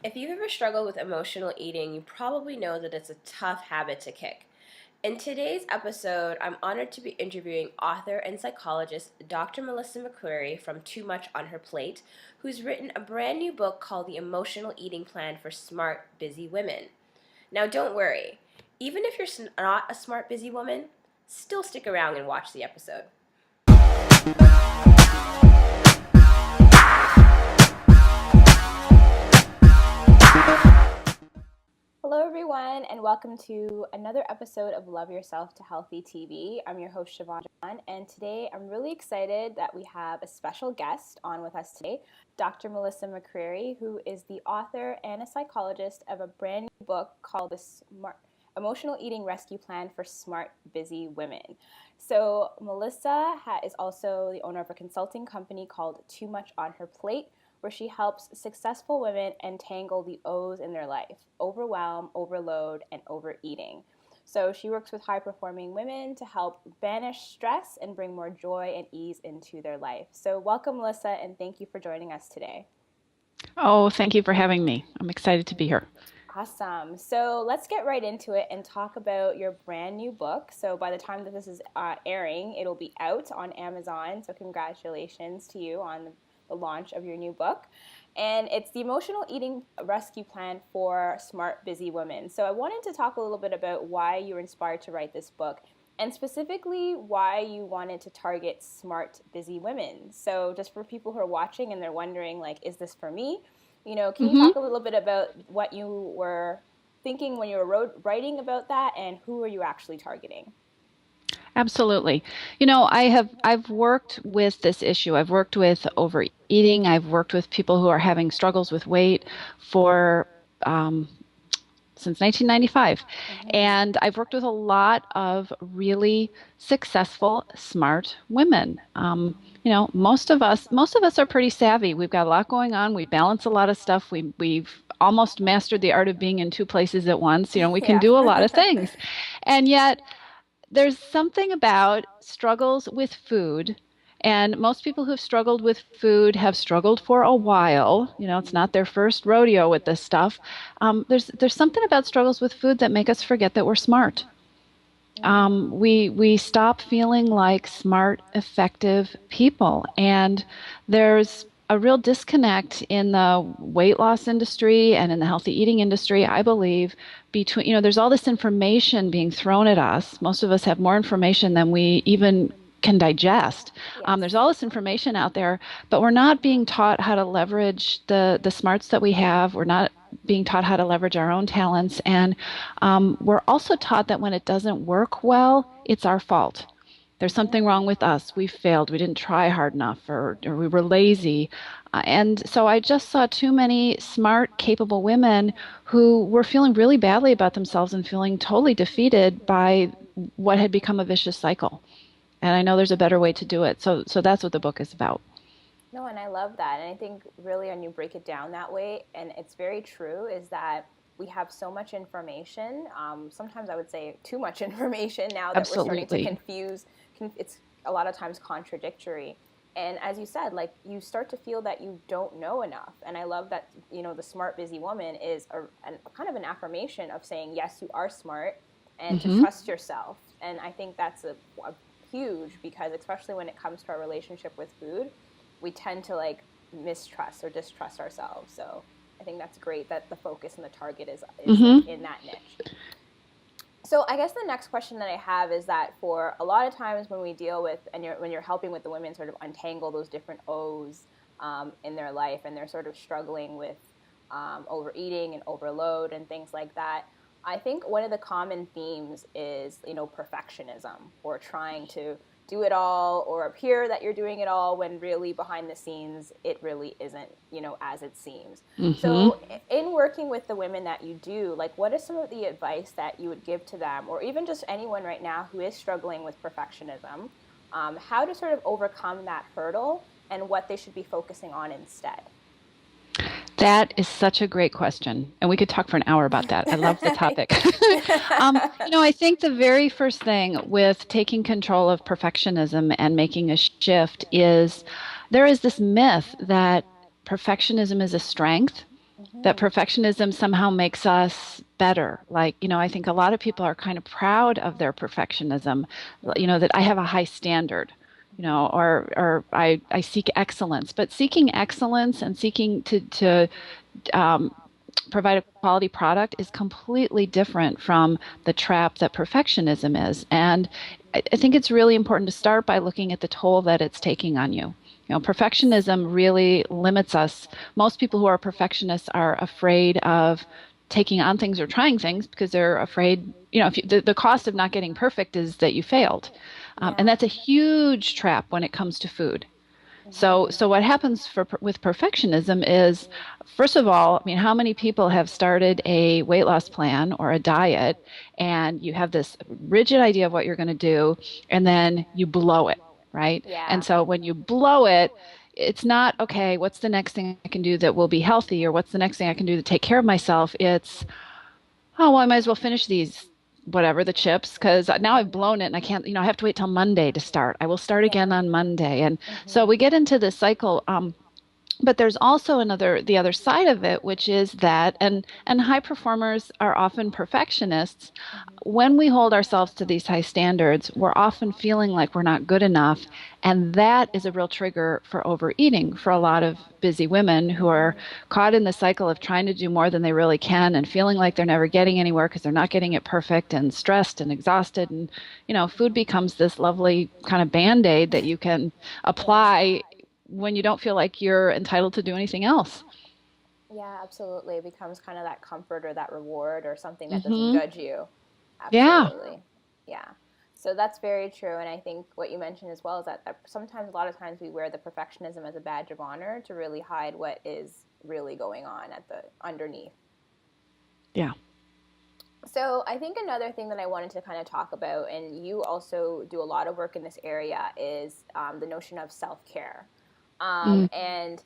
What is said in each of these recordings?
If you've ever struggled with emotional eating, you probably know that it's a tough habit to kick. In today's episode, I'm honored to be interviewing author and psychologist Dr. Melissa McCreery from Too Much on Her Plate, who's written a brand new book called The Emotional Eating Plan for Smart, Busy Women. Now, don't worry, even if you're not a smart, busy woman, still stick around and watch the episode. Hello, everyone, and welcome to another episode of Love Yourself to Healthy TV. I'm your host, Chivon, and today I'm really excited that we have a special guest on with us today, Dr. Melissa McCreery, who is the author and a psychologist of a brand new book called The Emotional Eating Rescue Plan for Smart, Busy Women. So Melissa is also the owner of a consulting company called Too Much on Her Plate, where she helps successful women untangle the O's in their life: overwhelm, overload, and overeating. So she works with high-performing women to help banish stress and bring more joy and ease into their life. So welcome, Melissa, and thank you for joining us today. Oh, thank you for having me. I'm excited to be here. Awesome. So let's get right into it and talk about your brand new book. So by the time that this is airing, it'll be out on Amazon. So congratulations to you on the launch of your new book. And it's the Emotional Eating Rescue Plan for Smart, Busy Women. So I wanted to talk a little bit about why you were inspired to write this book, and specifically why you wanted to target smart, busy women. So just for people who are watching and they're wondering, like, is this for me? Can you talk a little bit about what you were thinking when you were writing about that, and who are you actually targeting? Absolutely. I've worked with this issue. I've worked with overeating. I've worked with people who are having struggles with weight for since 1995. And I've worked with a lot of really successful, smart women. Most of us are pretty savvy. We've got a lot going on. We balance a lot of stuff. We've almost mastered the art of being in two places at once. We can Yeah. do a lot of things. And yet there's something about struggles with food, and most people who've struggled with food have struggled for a while. It's not their first rodeo with this stuff. There's something about struggles with food that make us forget that we're smart. We stop feeling like smart, effective people, and there's a real disconnect in the weight loss industry and in the healthy eating industry, I believe, between, there's all this information being thrown at us. Most of us have more information than we even can digest. There's all this information out there, but we're not being taught how to leverage the smarts that we have. We're not being taught how to leverage our own talents. And we're also taught that when it doesn't work well, it's our fault. There's something wrong with us. We failed. We didn't try hard enough, or we were lazy. And so I just saw too many smart, capable women who were feeling really badly about themselves and feeling totally defeated by what had become a vicious cycle. And I know there's a better way to do it. So that's what the book is about. No, and I love that. And I think really when you break it down that way, and it's very true, is that we have so much information. Sometimes I would say too much information now that we're starting to Absolutely. confuse. It's a lot of times contradictory. And as you said, like, you start to feel that you don't know enough. And I love that, the smart, busy woman is kind of an affirmation of saying, yes, you are smart, and to trust yourself. And I think that's a huge, because especially when it comes to our relationship with food, we tend to like mistrust or distrust ourselves. So I think that's great that the focus and the target is in that niche. So I guess the next question that I have is that for a lot of times when we deal with, and when you're helping with the women sort of untangle those different O's in their life, and they're sort of struggling with overeating and overload and things like that, I think one of the common themes is, perfectionism, or trying to do it all or appear that you're doing it all when really behind the scenes it really isn't, as it seems. So in working with the women that you do, like, what is some of the advice that you would give to them, or even just anyone right now who is struggling with perfectionism, how to sort of overcome that hurdle and what they should be focusing on instead? That is such a great question. And we could talk for an hour about that. I love the topic. I think the very first thing with taking control of perfectionism and making a shift is there is this myth that perfectionism is a strength that perfectionism somehow makes us better. Like, I think a lot of people are kind of proud of their perfectionism, that I have a high standard, or I seek excellence. But seeking excellence and seeking to um, provide a quality product is completely different from the trap that perfectionism is. And I think it's really important to start by looking at the toll that it's taking on you. Perfectionism really limits us. Most people who are perfectionists are afraid of taking on things or trying things because they're afraid, if the cost of not getting perfect is that you failed. And Yeah. that's a huge trap when it comes to food. So, Hmm. so what happens with perfectionism is, first of all, I mean, how many people have started a weight loss plan or a diet, and you have this rigid idea of what you're going to do, and then you blow it, right? And Yeah. so when you blow it, it's not, okay, what's the next thing I can do that will be healthy, or what's the next thing I can do to take care of myself? It's, oh, well, I might as well finish these, whatever, the chips, because now I've blown it and I can't, I have to wait till Monday to start. I will start again Yeah. on Monday. And so Hmm. we get into this cycle. But there's also the other side of it, which is that, and high performers are often perfectionists. When we hold ourselves to these high standards, we're often feeling like we're not good enough, and that is a real trigger for overeating for a lot of busy women who are caught in the cycle of trying to do more than they really can and feeling like they're never getting anywhere because they're not getting it perfect and stressed and exhausted. And food becomes this lovely kind of band-aid that you can Yeah. apply when you don't feel like you're entitled to do anything else. Yeah, absolutely. It becomes kind of that comfort or that reward or something that doesn't Hmm. judge you. Yeah. Absolutely. Yeah. So that's very true. And I think what you mentioned as well is that sometimes, a lot of times, we wear the perfectionism as a badge of honor to really hide what is really going on at the underneath. Yeah. So I think another thing that I wanted to kind of talk about, and you also do a lot of work in this area, is the notion of self care. Mm. And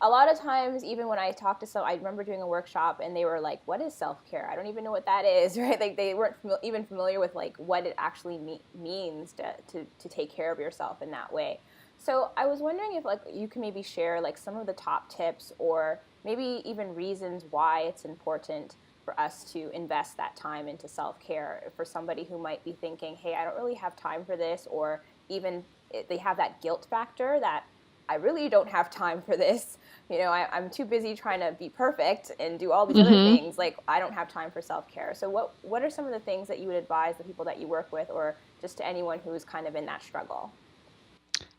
a lot of times, even when I talk to some, I remember doing a workshop and they were like, what is self-care? I don't even know what that is, right? Like they weren't even familiar with like what it actually means to take care of yourself in that way. So I was wondering if like you can maybe share like some of the top tips or maybe even reasons why it's important for us to invest that time into self-care for somebody who might be thinking, hey, I don't really have time for this, or even they have that guilt factor that I really don't have time for this. I'm too busy trying to be perfect and do all these other Hmm. things. Like I don't have time for self-care. So what are some of the things that you would advise the people that you work with, or just to anyone who's kind of in that struggle?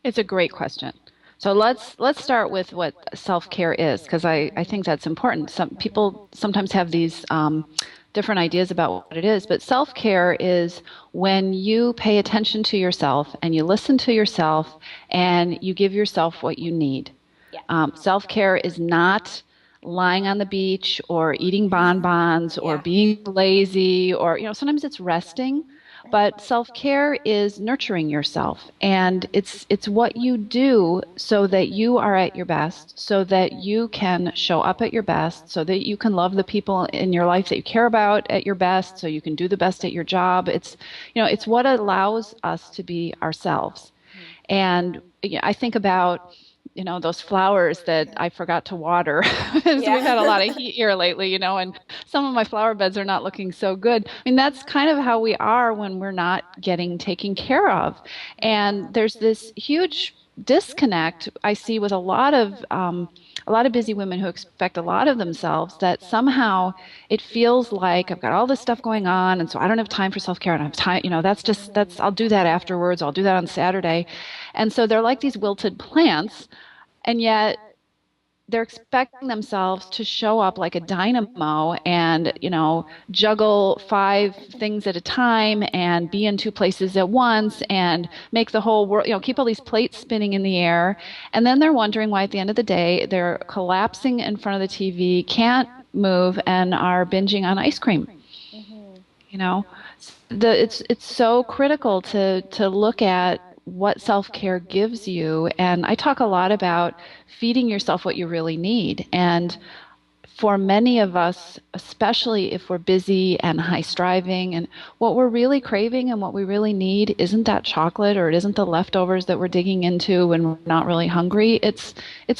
It's a great question. So let's start with what self-care is, because I think that's important. Some people sometimes have these different ideas about what it is, but self-care is when you pay attention to yourself and you listen to yourself and you give yourself what you need. Yeah. Self-care is not lying on the beach or eating bonbons or Yeah. being lazy, or sometimes it's resting, but self-care is nurturing yourself, and it's what you do so that you are at your best, so that you can show up at your best, so that you can love the people in your life that you care about at your best, so you can do the best at your job. It's what allows us to be ourselves. Mhm. And I think about, those flowers that I forgot to water. So we've had a lot of heat here lately, and some of my flower beds are not looking so good. I mean, that's kind of how we are when we're not getting taken care of. And there's this huge disconnect I see with a lot of busy women who expect a lot of themselves, that somehow it feels like I've got all this stuff going on, and so I don't have time for self-care. I don't have time, I'll do that afterwards. I'll do that on Saturday. And so they're like these wilted plants, and yet they're expecting themselves to show up like a dynamo and, juggle five things at a time and be in two places at once and make the whole world, keep all these plates spinning in the air. And then they're wondering why at the end of the day they're collapsing in front of the TV, can't move, and are binging on ice cream. Mhm. You know, it's so critical to look at what self-care gives you. And I talk a lot about feeding yourself what you really need. And for many of us, especially if we're busy and high striving, and what we're really craving and what we really need isn't that chocolate, or it isn't the leftovers that we're digging into when we're not really hungry. It's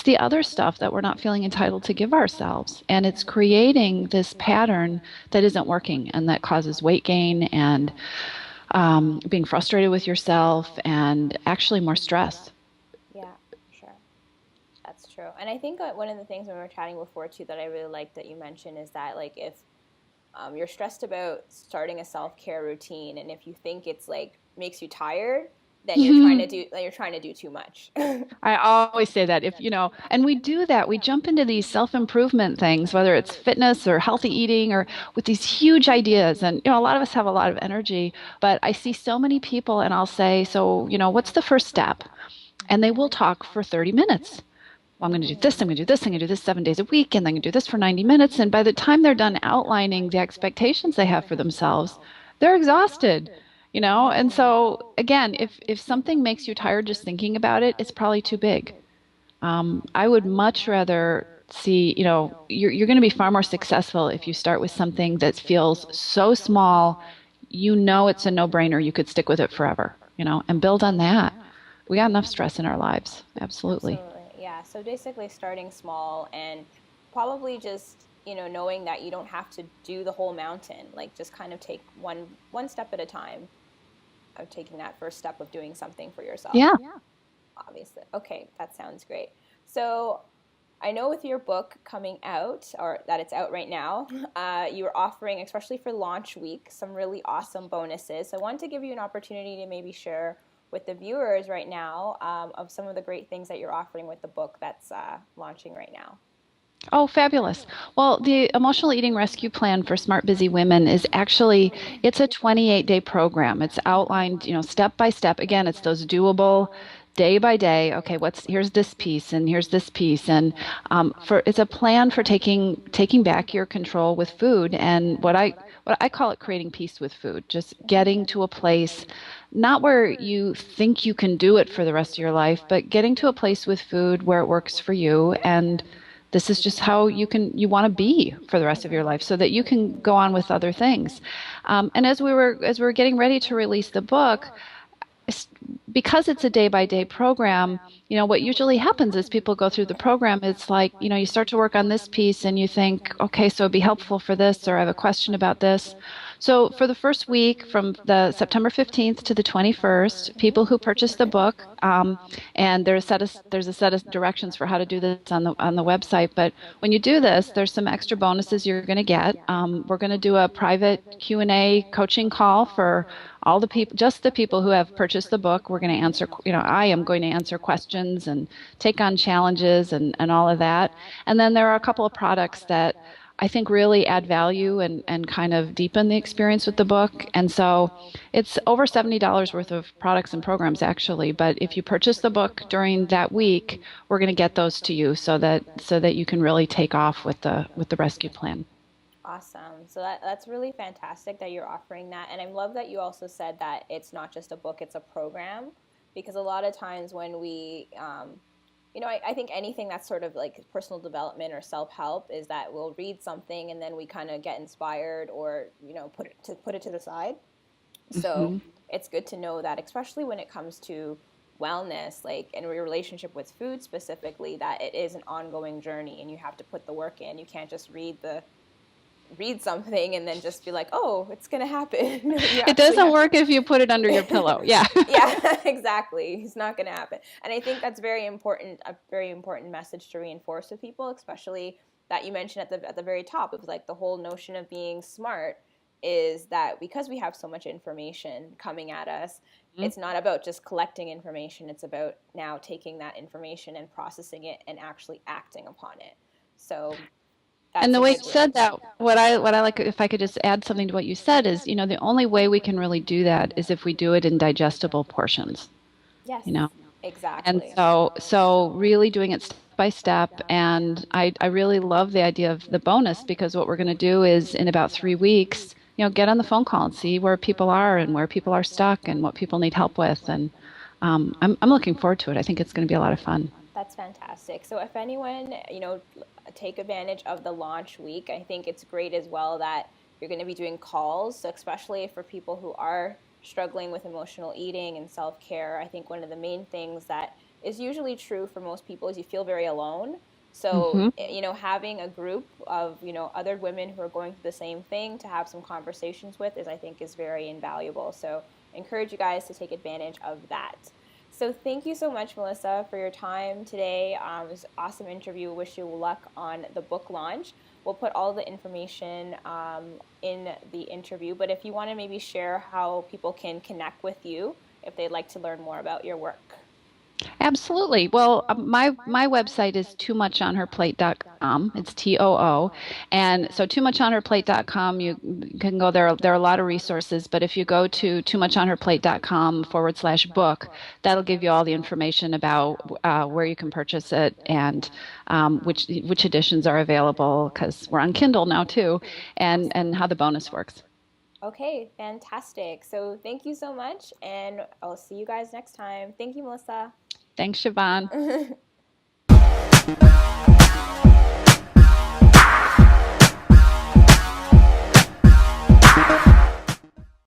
the other stuff that we're not feeling entitled to give ourselves. And it's creating this pattern that isn't working and that causes weight gain and being frustrated with yourself and actually more stress. Yeah, sure. That's true. And I think one of the things when we were chatting before too that I really like that you mentioned is that like if you're stressed about starting a self-care routine, and if you think it's like makes you tired, then you're trying to do too much. I always say that if, you know, and we do that, we jump into these self-improvement things, whether it's fitness or healthy eating or with these huge ideas. And, you know, a lot of us have a lot of energy, but I see so many people and I'll say, so, you know, what's the first step? And they will talk for 30 minutes. Well, I'm going to do this, I'm going to do this, I'm going to do this 7 days a week, and I'm going to do this for 90 minutes. And by the time they're done outlining the expectations they have for themselves, they're exhausted, you know? And so, again, if something makes you tired just thinking about it, it's probably too big. I would much rather see, you know, you're going to be far more successful if you start with something that feels so small, you know, it's a no-brainer. You could stick with it forever, you know, and build on that. We got enough stress in our lives. Absolutely. Absolutely. Yeah. So basically starting small and probably just, knowing that you don't have to do the whole mountain. Like just kind of take one step at a time of taking that first step of doing something for yourself. Yeah. Obviously. Okay, that sounds great. So I know with your book coming out, or that it's out right now, you are offering, especially for launch week, some really awesome bonuses. So I wanted to give you an opportunity to maybe share with the viewers right now of some of the great things that you're offering with the book that's launching right now. Oh, fabulous. Well, the Emotional Eating Rescue Plan for Smart Busy Women is actually, it's a 28-day program. It's outlined, you know, step by step. Again, it's those doable day by day. Okay, here's this piece and here's this piece. And it's a plan for taking back your control with food, and what I call it, creating peace with food, just getting to a place not where you think you can do it for the rest of your life, but getting to a place with food where it works for you, and this is just how you want to be for the rest of your life, so that you can go on with other things. And as we were getting ready to release the book, because it's a day by day program, you know, what usually happens is people go through the program. It's like, you know, you start to work on this piece and you think, okay, so it'd be helpful for this, or I have a question about this. So for the first week, from the September 15th to the 21st, people who purchase the book, and there's a set of directions for how to do this on the website. But when you do this, there's some extra bonuses you're going to get. We're going to do a private Q&A coaching call for all the people, just the people who have purchased the book. We're going to answer, you know, I am going to answer questions and take on challenges and all of that. And then there are a couple of products that I think really add value and kind of deepen the experience with the book. And so it's over $70 worth of products and programs, actually. But if you purchase the book during that week, we're going to get those to you so that you can really take off with the rescue plan. Awesome. So that's really fantastic that you're offering that. And I love that you also said that it's not just a book, it's a program. Because a lot of times when I think anything that's sort of like personal development or self-help is that we'll read something and then we kind of get inspired, or, put it to the side. So Hmm. it's good to know that, especially when it comes to wellness, like in your relationship with food specifically, that it is an ongoing journey and you have to put the work in. You can't just read something and then just be like, oh, it's going to happen. You It actually doesn't have work if you put it under your pillow. Yeah. yeah, exactly. It's not going to happen. And I think that's a very important message to reinforce with people, especially that you mentioned at the very top of like the whole notion of being smart, is that because we have so much information coming at us, it's not about just collecting information. It's about now taking that information and processing it and actually acting upon it. So And that's the a way you good way. said that, what I like, if I could just add something to what you said, is, you know, the only way we can really do that is if we do it in digestible portions, Yes, you know. And exactly. so really doing it step by step. And I really love the idea of the bonus, because what we're going to do is in about 3 weeks, you know, get on the phone call and see where people are and where people are stuck and what people need help with. And I'm looking forward to it. I think it's going to be a lot of fun. That's fantastic. So if anyone, take advantage of the launch week, I think it's great as well that you're going to be doing calls, so especially for people who are struggling with emotional eating and self-care. I think one of the main things that is usually true for most people is you feel very alone. So, Hmm. having a group of, other women who are going through the same thing to have some conversations with is, I think, is very invaluable. So, I encourage you guys to take advantage of that. So thank you so much, Melissa, for your time today. It was an awesome interview. Wish you luck on the book launch. We'll put all the information in the interview. But if you want to maybe share how people can connect with you if they'd like to learn more about your work. Absolutely. Well, my website is toomuchonherplate.com. It's TOO. And so toomuchonherplate.com, you can go there. There are a lot of resources, but if you go to toomuchonherplate.com/book, that'll give you all the information about where you can purchase it and which editions are available, because we're on Kindle now too, and how the bonus works. Okay, fantastic. So thank you so much, and I'll see you guys next time. Thank you, Melissa. Thanks, Chivon.